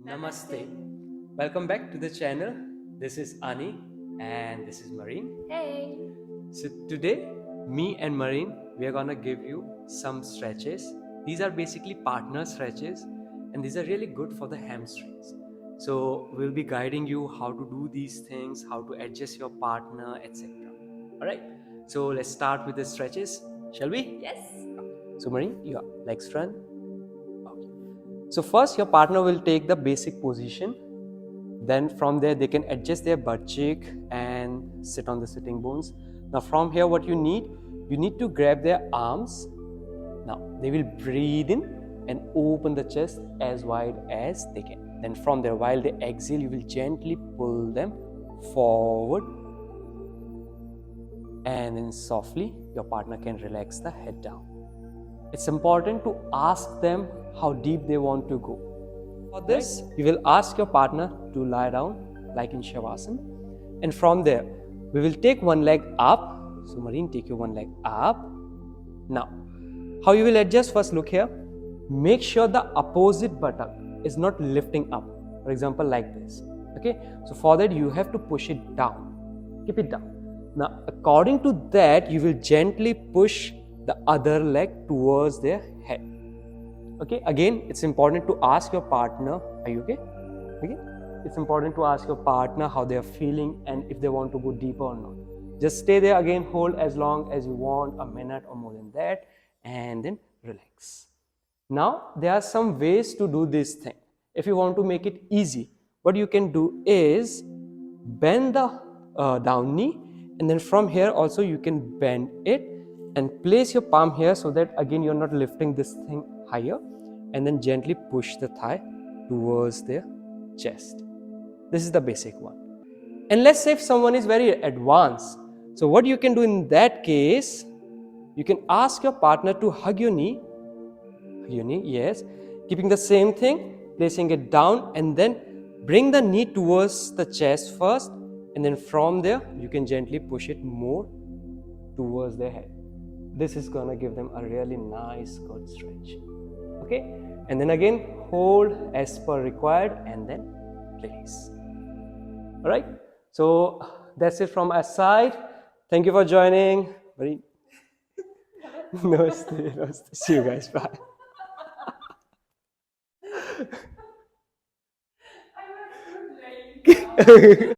Namaste. Welcome back to the channel. This is Ani and this is Marine. Hey! So today, me and Marine, we are gonna give you some stretches. These are basically partner stretches and these are really good for the hamstrings. So we'll be guiding you how to do these things, how to adjust your partner, etc. Alright, so let's start with the stretches, shall we? Yes! So Marine, your legs front. Okay. So first your partner will take the basic position. Then from there they can adjust their butt cheek and sit on the sitting bones. Now from here what you need to grab their arms. Now they will breathe in and open the chest as wide as they can. Then from there while they exhale you will gently pull them forward and then softly your partner can relax the head down. It's important to ask them how deep they want to go. For this, you will ask your partner to lie down like in Shavasana. And from there, we will take one leg up. So Marine, take your one leg up. Now, how you will adjust? First, look here. Make sure the opposite buttock is not lifting up. For example, like this. Okay. So for that, you have to push it down. Keep it down. Now, according to that, you will gently push the other leg towards their head. Okay, again, it's important to ask your partner, are you okay? Okay, it's important to ask your partner how they are feeling and if they want to go deeper or not. Just stay there again, hold as long as you want, a minute or more than that, and then relax. Now, there are some ways to do this thing. If you want to make it easy, what you can do is bend the down knee, and then from here also you can bend it and place your palm here so that again you're not lifting this thing higher, and then gently push the thigh towards their chest. This is the basic one. And let's say if someone is very advanced, so what you can do in that case, you can ask your partner to hug your knee, yes, keeping the same thing, placing it down, and then bring the knee towards the chest first, and then from there you can gently push it more towards their head. This is gonna give them a really nice good stretch. Okay, and then again hold as per required and then release. All right, so that's it from our side. Thank you for joining. Namaste, namaste. See you guys. Bye. I was too late.